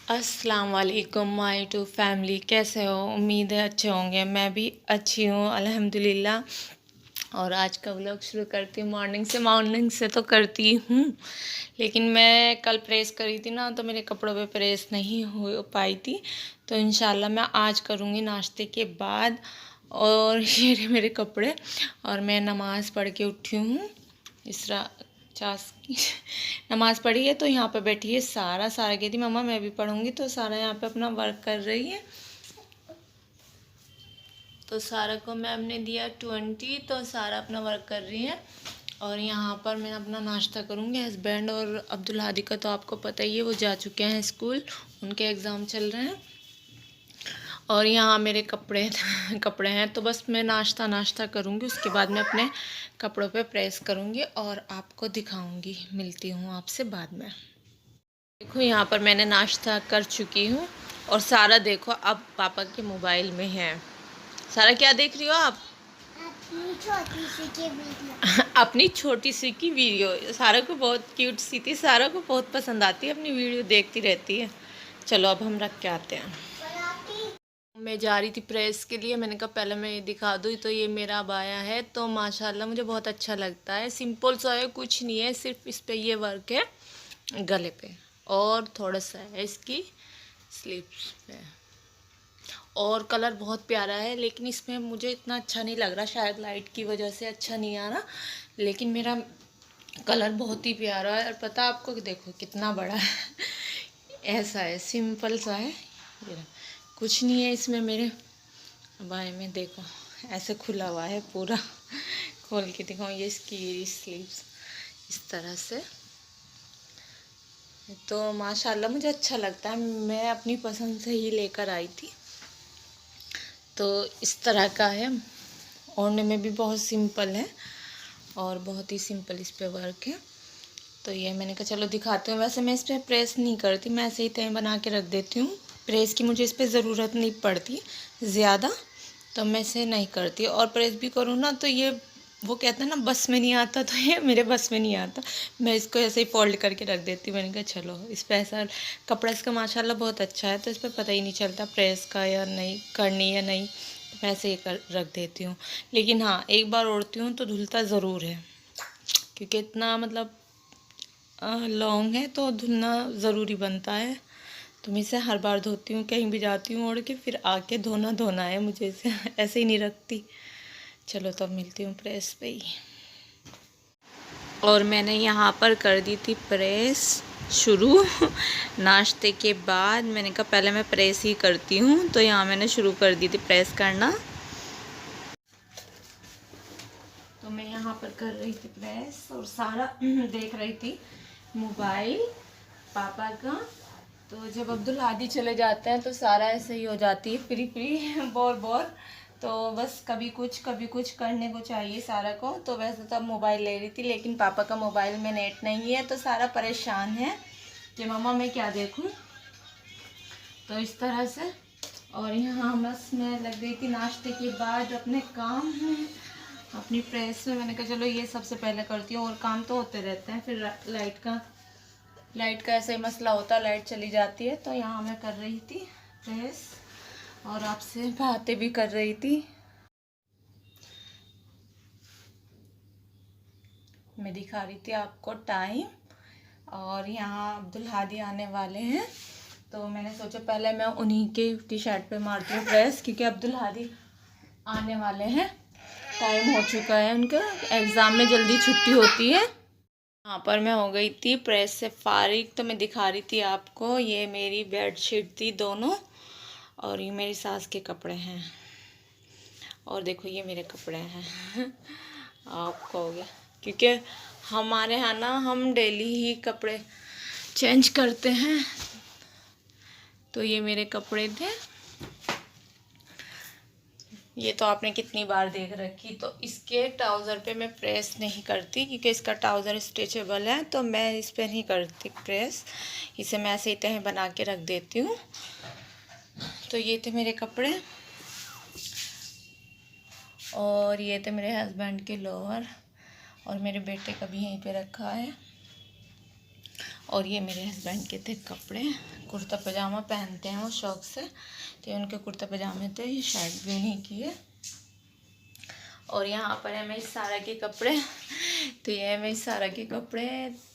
अस्सलाम वालेकुम my to family. कैसे हो? उम्मीद है अच्छे होंगे। मैं भी अच्छी हूँ अल्हम्दुलिल्लाह। और आज का व्लॉग शुरू करती हूँ। मॉर्निंग से तो करती हूँ, लेकिन मैं कल प्रेस करी थी ना, तो मेरे कपड़ों पे प्रेस नहीं हो पाई थी। तो इंशाल्लाह मैं आज करूँगी नाश्ते के बाद। और ये रहे मेरे कपड़े। और मैं नमाज़ पढ़ के उठी हूँ। इसरा चास की नमाज़ पढ़ी है, तो यहाँ पे बैठी है सारा कहती मम्मा मैं भी पढ़ूंगी। तो सारा यहाँ पे अपना वर्क कर रही है। तो सारा को मैम ने दिया 20, तो सारा अपना वर्क कर रही है। और यहाँ पर मैं अपना नाश्ता करूँगी। हस्बैंड और अब्दुल हादी का तो आपको पता ही है, वो जा चुके हैं स्कूल, उनके एग्ज़ाम चल रहे हैं। और यहाँ मेरे कपड़े हैं। तो बस मैं नाश्ता करूँगी, उसके बाद मैं अपने कपड़ों पे प्रेस करूँगी और आपको दिखाऊँगी। मिलती हूँ आपसे बाद में। देखो यहाँ पर मैंने नाश्ता कर चुकी हूँ। और सारा देखो अब पापा के मोबाइल में है। सारा क्या देख रही हो आप? अपनी छोटी सी की वीडियो। अपनी छोटी सी की वीडियो। सारा को बहुत क्यूट सी थी, सारा को बहुत पसंद आती है, अपनी वीडियो देखती रहती है। चलो अब हम रख के आते हैं। मैं जा रही थी प्रेस के लिए। मैंने कहा पहले मैं ये दिखा दूँ। तो ये मेरा अबाया है, तो माशाल्लाह मुझे बहुत अच्छा लगता है। सिंपल सा है, कुछ नहीं है, सिर्फ इस पे ये वर्क है गले पे, और थोड़ा सा है इसकी स्लीव्स पे। और कलर बहुत प्यारा है, लेकिन इसमें मुझे इतना अच्छा नहीं लग रहा, शायद लाइट की वजह से अच्छा नहीं आ रहा। लेकिन मेरा कलर बहुत ही प्यारा है। और पता आपको कि देखो कितना बड़ा है। ऐसा है, सिंपल सा है। ये कुछ नहीं है इसमें। मेरे बाएं में देखो ऐसे खुला हुआ है पूरा। खोल के दिखाऊँ, ये इसकी स्लीव्स इस तरह से। तो माशाल्लाह मुझे अच्छा लगता है। मैं अपनी पसंद से ही लेकर आई थी। तो इस तरह का है। ओढ़ने में भी बहुत सिंपल है और बहुत ही सिंपल इस पे वर्क है। तो ये मैंने कहा चलो दिखाती हूँ। वैसे मैं इस पर प्रेस नहीं करती, मैं ऐसे ही तय बना के रख देती हूँ। प्रेस की मुझे इस पर ज़रूरत नहीं पड़ती ज़्यादा, तो मैं इसे नहीं करती। और प्रेस भी करूँ ना, तो ये वो कहते हैं ना बस में नहीं आता, तो ये मेरे बस में नहीं आता। मैं इसको ऐसे ही फोल्ड करके रख देती हूँ। मैंने कहा चलो इस पर ऐसा कपड़ा इसका माशाल्लाह बहुत अच्छा है, तो इस पर पता ही नहीं चलता प्रेस का या नहीं करनी या नहीं। तो मैं ऐसे ही कर रख देती हूँ। लेकिन हाँ, एक बार ओढ़ती हूँ तो धुलता ज़रूर है, क्योंकि इतना मतलब लॉन्ग है तो धुलना ज़रूरी बनता है। तो मैं इसे हर बार धोती हूँ, कहीं भी जाती हूँ ओढ़ के, फिर आके धोना है मुझे इसे। ऐसे ही नहीं रखती। चलो तब मिलती हूँ प्रेस पे ही। और मैंने यहाँ पर कर दी थी प्रेस शुरू। नाश्ते के बाद मैंने कहा पहले मैं प्रेस ही करती हूँ, तो यहाँ मैंने शुरू कर दी थी प्रेस करना। तो मैं यहाँ पर कर रही थी प्रेस, और सारा देख रही थी मोबाइल पापा का। तो जब अब्दुल हादी चले जाते हैं तो सारा ऐसे ही हो जाती है, फ्री बोर। तो बस कभी कुछ करने को चाहिए सारा को। तो वैसे तो अब मोबाइल ले रही थी, लेकिन पापा का मोबाइल में नेट नहीं है, तो सारा परेशान है कि मम्मा मैं क्या देखूं। तो इस तरह से। और यहाँ बस मैं लग गई थी नाश्ते के बाद अपने काम में, अपनी प्रेस में। मैंने कहा चलो ये सबसे पहले करती हूँ, और काम तो होते रहते हैं। फिर लाइट का ऐसा ही मसला होता है, लाइट चली जाती है। तो यहाँ मैं कर रही थी प्रेस और आपसे बातें भी कर रही थी। मैं दिखा रही थी आपको टाइम। और यहाँ अब्दुल हादी आने वाले हैं, तो मैंने सोचा पहले मैं उन्हीं के टी शर्ट पे मारती हूँ प्रेस, क्योंकि अब्दुल हादी आने वाले हैं। टाइम हो चुका है उनका, एग्ज़ाम में जल्दी छुट्टी होती है। यहाँ पर मैं हो गई थी प्रेस से फारिग। तो मैं दिखा रही थी आपको, ये मेरी बेडशीट थी दोनों, और ये मेरी सास के कपड़े हैं, और देखो ये मेरे कपड़े हैं। आप कहोगे क्योंकि हमारे यहाँ ना हम डेली ही कपड़े चेंज करते हैं। तो ये मेरे कपड़े थे। ये तो आपने कितनी बार देख रखी। तो इसके ट्राउज़र पे मैं प्रेस नहीं करती, क्योंकि इसका ट्राउज़र स्ट्रेचेबल है, तो मैं इस पर नहीं करती प्रेस। इसे मैं ऐसे ही तह बना के रख देती हूँ। तो ये थे मेरे कपड़े, और ये थे मेरे हस्बैंड के लोअर, और मेरे बेटे का भी यहीं पे रखा है। और ये मेरे हस्बैंड के थे कपड़े, कुर्ता पजामा पहनते हैं वो शौक़ से, तो ये उनके कुर्ता पजामे थे, ये शर्ट भी उन्हीं की है। और यहाँ पर है मेरी सारा के कपड़े, तो ये है मेरी सारा के कपड़े।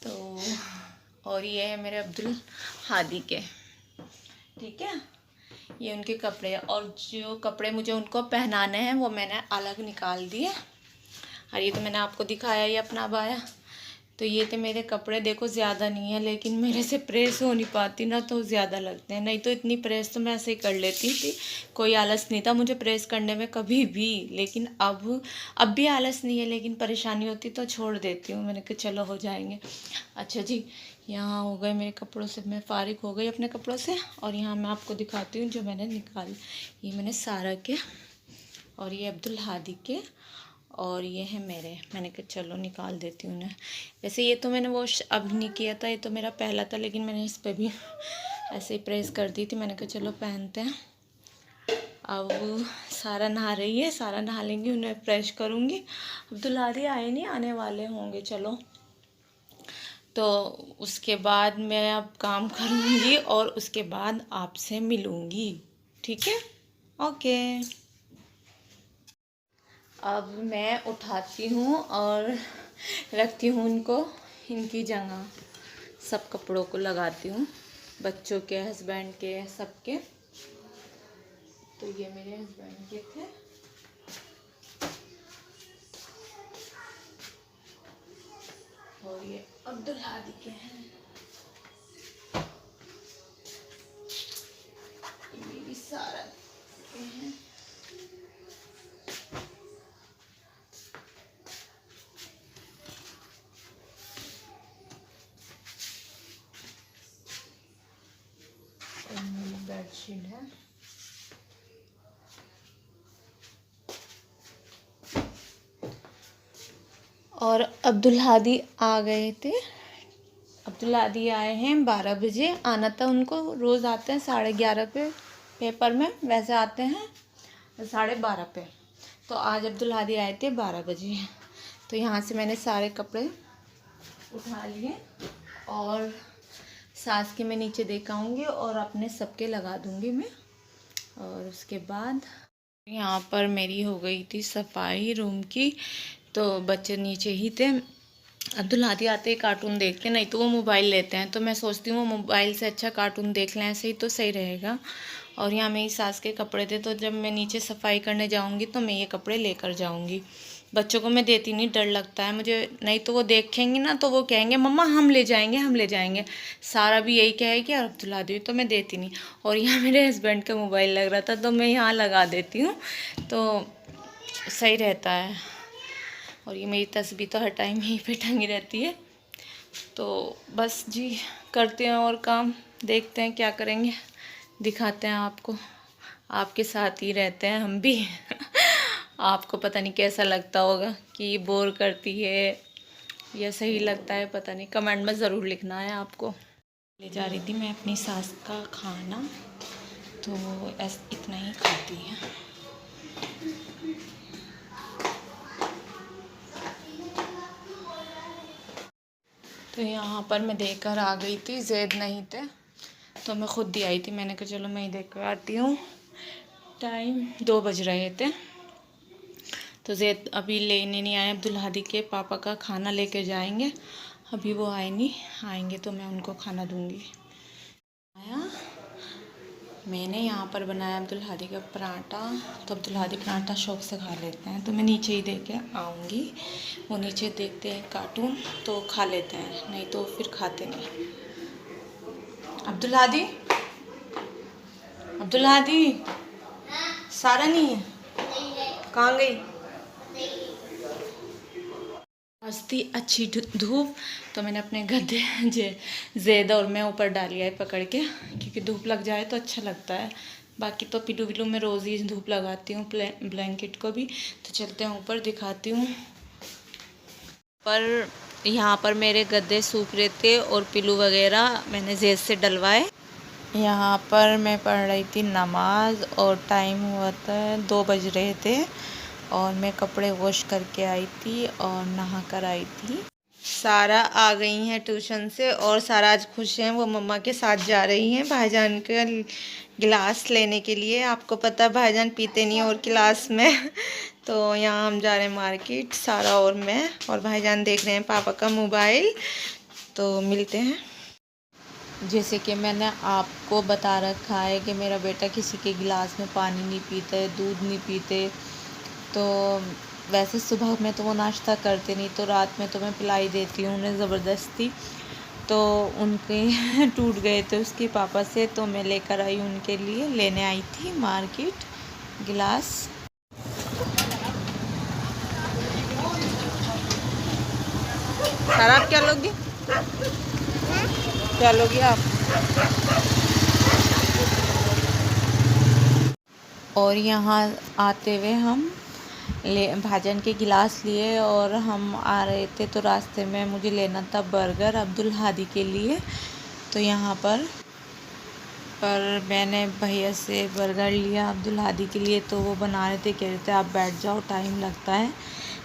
तो और ये है मेरे अब्दुल हादी के, ठीक है, ये उनके कपड़े। और जो कपड़े मुझे उनको पहनाने हैं वो मैंने अलग निकाल दिए। और ये तो मैंने आपको दिखाया ही अपना अबाया। तो ये थे मेरे कपड़े, देखो ज़्यादा नहीं है, लेकिन मेरे से प्रेस हो नहीं पाती ना, तो ज़्यादा लगते हैं। नहीं तो इतनी प्रेस तो मैं ऐसे ही कर लेती थी, कोई आलस नहीं था मुझे प्रेस करने में कभी भी। लेकिन अब भी आलस नहीं है, लेकिन परेशानी होती तो छोड़ देती हूँ। मैंने कहा चलो हो जाएंगे। अच्छा जी, यहाँ हो गए मेरे कपड़ों से, मैं फ़ारिग हो गई अपने कपड़ों से। और यहाँ मैं आपको दिखाती हूँ जो मैंने निकाल, ये मैंने सारा के, और ये अब्दुल हादी के, और ये है मेरे। मैंने कहा चलो निकाल देती हूँ ना। वैसे ये तो मैंने वॉश अब नहीं किया था, ये तो मेरा पहला था, लेकिन मैंने इस पर भी ऐसे ही प्रेस कर दी थी। मैंने कहा चलो पहनते हैं। अब सारा नहा रही है, सारा नहा लेंगी, उन्हें फ्रेश करूँगी। अब्दुल हादी आए नहीं, आने वाले होंगे। चलो तो उसके बाद मैं अब काम करूँगी और उसके बाद आपसे मिलूँगी, ठीक है, ओके। अब मैं उठाती हूँ और रखती हूँ उनको इनकी जगह, सब कपड़ों को लगाती हूँ, बच्चों के, हस्बैंड के, सबके। तो ये मेरे हस्बैंड के थे, और ये अब्दुल हादी के हैं, ये भी सारा के हैं। और मेरी बेडशीट है। और अब्दुल हादी आ गए थे, अब्दुल हादी आए हैं 12 बजे, आना था उनको। रोज़ आते हैं 11:30 पे पेपर में, वैसे आते हैं 12:30 पे। तो आज अब्दुल हादी आए थे 12 बजे। तो यहाँ से मैंने सारे कपड़े उठा लिए और सास के मैं नीचे देख आऊँगी और अपने सबके लगा दूँगी मैं। और उसके बाद यहाँ पर मेरी हो गई थी सफाई रूम की। तो बच्चे नीचे ही थे, अब्दुल हादी आते ही कार्टून देखते, नहीं तो वो मोबाइल लेते हैं। तो मैं सोचती हूँ वो मोबाइल से अच्छा कार्टून देख लें, ऐसे ही तो सही रहेगा। और यहाँ मेरी सास के कपड़े थे, तो जब मैं नीचे सफाई करने जाऊँगी तो मैं ये कपड़े लेकर जाऊँगी। बच्चों को मैं देती नहीं, डर लगता है मुझे, नहीं तो वो देखेंगे ना तो वो कहेंगे मम्मा हम ले जाएंगे, हम ले जाएंगे। सारा भी यही कहेगी और अब्दुल हादी, तो मैं देती नहीं। और यहाँ मेरे हस्बैंड का मोबाइल लग रहा था, तो मैं यहाँ लगा देती हूँ, तो सही रहता है। और ये मेरी तस्वीर तो हर टाइम यहीं पे टंगी रहती है। तो बस जी, करते हैं और काम, देखते हैं क्या करेंगे, दिखाते हैं आपको। आपके साथ ही रहते हैं हम भी आपको पता नहीं कैसा लगता होगा, कि बोर करती है या सही लगता है, पता नहीं, कमेंट में ज़रूर लिखना है आपको। ले जा रही थी मैं अपनी सास का खाना, तो इतना ही खाती है। तो यहाँ पर मैं देकर आ गई थी, ज़ैद नहीं थे तो मैं ख़ुद ही आई थी। मैंने कहा चलो मैं ही देख कर आती हूँ। टाइम 2 बज रहे थे, तो ज़ैद अभी लेने नहीं आए। अब्दुल हादी के पापा का खाना लेकर जाएंगे, अभी वो आए नहीं, आएंगे तो मैं उनको खाना दूँगी। आया मैंने यहाँ पर बनाया अब्दुल हादी का पराठा, तो अब्दुल हादी पराठा शौक़ से खा लेते हैं, तो मैं नीचे ही दे के आऊँगी। वो नीचे देखते हैं कार्टून तो खा लेते हैं, नहीं तो फिर खाते नहीं। अब्दुल हादी, अब्दुल हादी, सारा नहीं है, कहाँ गई? आज थी अच्छी धूप, तो मैंने अपने गद्दे ज़ैद और मैं ऊपर डाली है पकड़ के, क्योंकि धूप लग जाए तो अच्छा लगता है। बाकी तो पिलू में रोज़ ही धूप लगाती हूँ, ब्लैंकेट को भी। तो चलते हैं ऊपर, दिखाती हूँ। पर यहाँ पर मेरे गद्दे सूख रहे थे और पिलू वगैरह मैंने ज़ैद से डलवाए। यहाँ पर मैं पढ़ रही थी नमाज और टाइम हुआ था 2 बज रहे थे, और मैं कपड़े वॉश करके आई थी और नहा कर आई थी। सारा आ गई हैं ट्यूशन से और सारा आज खुश हैं। वो मम्मा के साथ जा रही हैं भाईजान का गिलास लेने के लिए। आपको पता है भाईजान पीते नहीं और गिलास में तो यहाँ हम जा रहे हैं मार्केट, सारा और मैं। और भाईजान देख रहे हैं पापा का मोबाइल। तो मिलते हैं। जैसे कि मैंने आपको बता रखा है कि मेरा बेटा किसी के गिलास में पानी नहीं पीते, दूध नहीं पीते। तो वैसे सुबह में तो वो नाश्ता करते नहीं, तो रात में तो मैं पिलाई देती हूँ उन्हें ज़बरदस्ती। तो उनके टूट गए थे उसके पापा से, तो मैं लेकर आई उनके लिए, लेने आई थी मार्केट गिलास। सारा आप क्या लोगी? क्या लोगी आप? और यहाँ आते हुए हम भाईजान के गिलास लिए और हम आ रहे थे, तो रास्ते में मुझे लेना था बर्गर अब्दुल हादी के लिए। तो यहाँ पर मैंने भैया से बर्गर लिया अब्दुल हादी के लिए। तो वो बना रहे थे, कह रहे थे आप बैठ जाओ, टाइम लगता है,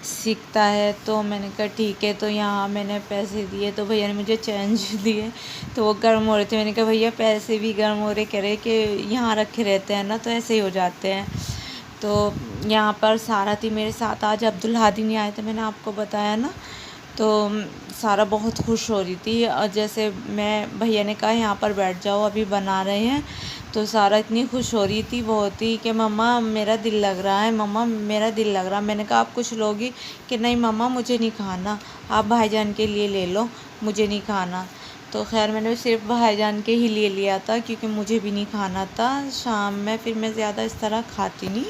सीखता है। तो मैंने कहा ठीक है। तो यहाँ मैंने पैसे दिए, तो भैया ने मुझे चेंज दिए। तो वो गर्म हो रहे थे, मैंने कहा भैया पैसे भी गर्म हो रहे, कह रहे कि यहाँ रखे रहते हैं ना तो ऐसे ही हो जाते हैं। तो यहाँ पर सारा थी मेरे साथ, आज अब्दुल हादी नहीं आए थे, मैंने आपको बताया ना। तो सारा बहुत खुश हो रही थी। और जैसे मैं भैया ने कहा यहाँ पर बैठ जाओ अभी बना रहे हैं, तो सारा इतनी खुश हो रही थी बहुत ही कि मम्मा मेरा दिल लग रहा है, मम्मा मेरा दिल लग रहा है। मैंने कहा आप कुछ लोगी? कि नहीं मम्मा मुझे नहीं खाना, आप भाईजान के लिए ले लो, मुझे नहीं खाना। तो खैर मैंने सिर्फ भाईजान के ही लिए लिया था क्योंकि मुझे भी नहीं खाना था शाम में, फिर मैं ज़्यादा इस तरह खाती नहीं।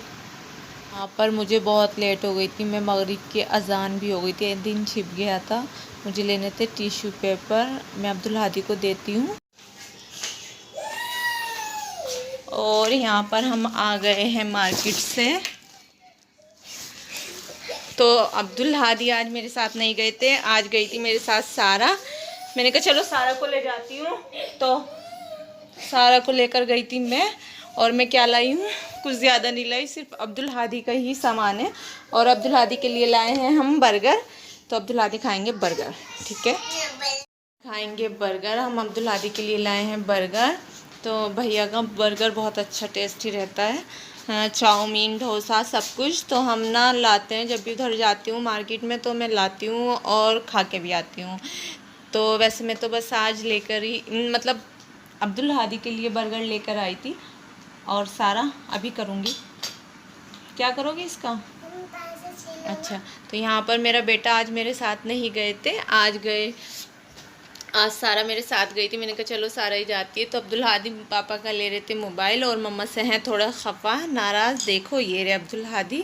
यहाँ पर मुझे बहुत लेट हो गई थी, मैं मगरिब की अजान भी हो गई थी, दिन छिप गया था। मुझे लेने थे टिश्यू पेपर, मैं अब्दुल हादी को देती हूँ। और यहाँ पर हम आ गए हैं मार्केट से। तो अब्दुल हादी आज मेरे साथ नहीं गए थे, आज गई थी मेरे साथ सारा। मैंने कहा चलो सारा को ले जाती हूँ, तो सारा को लेकर गई थी मैं। और मैं क्या लाई हूँ, कुछ ज़्यादा नहीं लाई, सिर्फ अब्दुल हादी का ही सामान है। और अब्दुल हादी के लिए लाए हैं हम बर्गर। तो अब्दुल हादी खाएंगे बर्गर, ठीक है, खाएंगे बर्गर। हम अब्दुल हादी के लिए लाए हैं बर्गर। तो भैया का बर्गर बहुत अच्छा टेस्टी रहता है, चाउमीन डोसा सब कुछ। तो हम ना लाते हैं, जब भी उधर जाती हूँ मार्केट में तो मैं लाती हूँ और खा के भी आती हूँ। तो वैसे मैं तो बस आज लेकर ही, मतलब अब्दुल हादी के लिए बर्गर लेकर आई थी। और सारा अभी करूँगी, क्या करोगी इसका? अच्छा, तो यहाँ पर मेरा बेटा आज मेरे साथ नहीं गए थे, आज सारा मेरे साथ गई थी। मैंने कहा चलो सारा ही जाती है। तो अब्दुल हादी पापा का ले रहे थे मोबाइल और मम्मा से हैं थोड़ा खफा नाराज़। देखो ये रहे अब्दुल हादी।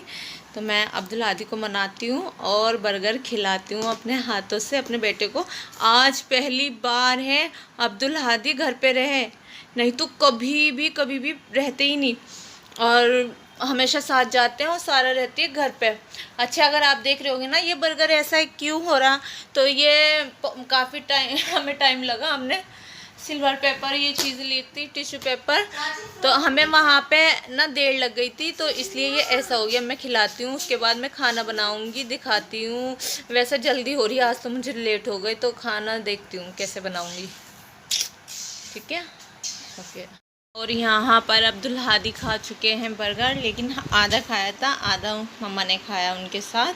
तो मैं अब्दुल हादी को मनाती हूँ और बर्गर खिलाती हूँ अपने हाथों से अपने बेटे को। आज पहली बार है अब्दुल हादी घर पे रहे, नहीं तो कभी भी रहते ही नहीं, और हमेशा साथ जाते हैं और सारा रहती है घर पे। अच्छा, अगर आप देख रहे होंगे ना ये बर्गर ऐसा क्यों हो रहा, तो ये काफ़ी टाइम हमें टाइम लगा, हमने सिल्वर पेपर ये चीज़ ली थी, टिश्यू पेपर, तो हमें वहाँ पे ना देर लग गई थी, तो इसलिए ये ऐसा हो गया। मैं खिलाती हूँ, उसके बाद मैं खाना बनाऊँगी, दिखाती हूँ। वैसे जल्दी हो रही है, आज तो मुझे लेट हो गई, तो खाना देखती हूँ कैसे बनाऊँगी, ठीक है, ओके। और यहाँ पर अब्दुल हादी खा चुके हैं बर्गर, लेकिन आधा खाया था, आधा मम्मा ने खाया उनके साथ।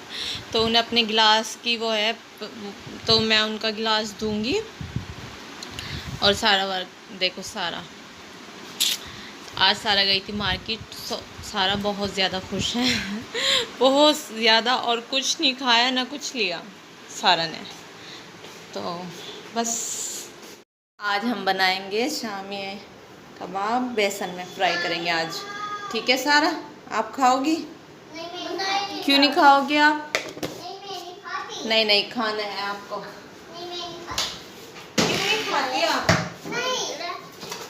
तो उन्हें अपने गिलास की वो है, तो मैं उनका गिलास दूंगी। और सारा वर्क देखो, सारा आज सारा गई थी मार्केट, सारा बहुत ज़्यादा खुश है बहुत ज़्यादा, और कुछ नहीं खाया ना कुछ लिया सारा ने। तो बस आज हम बनाएंगे शामी कबाब, बेसन में फ्राई करेंगे आज, ठीक है सारा? आप खाओगी? नहीं, क्यों नहीं खाओगी आप? नहीं, नहीं खाना है आपको। क्यों नहीं खाती आप?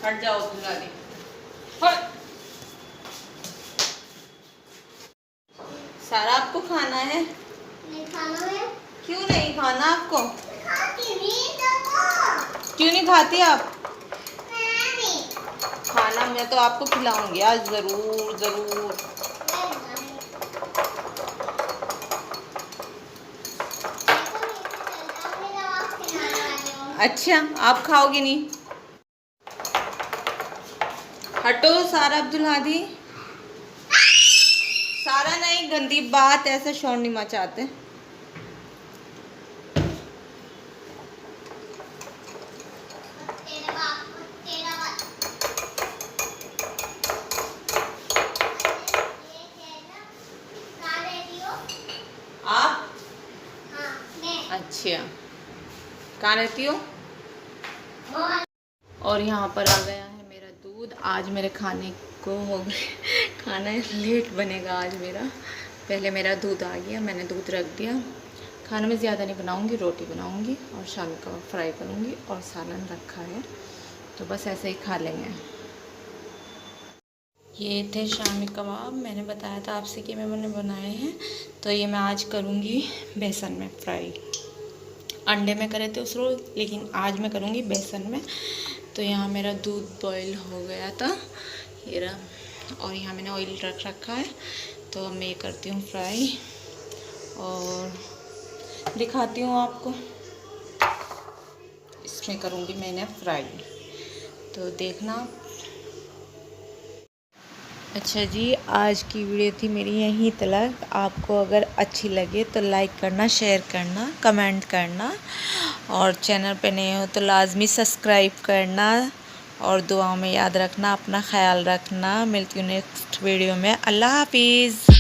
हट जाओ बुलाने, सारा आपको खाना है? नहीं खाना है। क्यों नहीं खाना आपको? क्यों नहीं खाती आप? खाना मैं तो आपको खिलाऊंगी आज, ज़रूर ज़रूर। अच्छा आप खाओगे नहीं? हटो सारा अब्दुल हादी। सारा नहीं, गंदी बात, ऐसे शोर नहीं मचाते। आप? अच्छा, कहाँ रहती हो? और यहाँ पर आ गया है मेरा दूध। आज मेरे खाने को हो गया, खाना लेट बनेगा आज मेरा। पहले मेरा दूध आ गया, मैंने दूध रख दिया। खाने में ज़्यादा नहीं बनाऊँगी, रोटी बनाऊँगी और शामी कबाब फ्राई करूँगी और सालन रखा है, तो बस ऐसे ही खा लेंगे। ये थे शामी कबाब, मैंने बताया था आपसे कि मैंने बनाए हैं। तो ये मैं आज करूँगी बेसन में फ्राई। अंडे में करे थे उस रोज़, लेकिन आज मैं करूँगी बेसन में। तो यहाँ मेरा दूध बॉईल हो गया था, ये रहा, और यहाँ मैंने ऑयल रख रखा है। तो अब मैं ये करती हूँ फ्राई और दिखाती हूँ आपको। इसमें करूँगी मैंने फ्राई, तो देखना। अच्छा जी, आज की वीडियो थी मेरी यहीं तक। आपको अगर अच्छी लगे तो लाइक करना, शेयर करना, कमेंट करना, और चैनल पे नए हो तो लाजमी सब्सक्राइब करना, और दुआओं में याद रखना, अपना ख्याल रखना। मिलती हूँ नेक्स्ट वीडियो में। अल्लाह हाफिज़।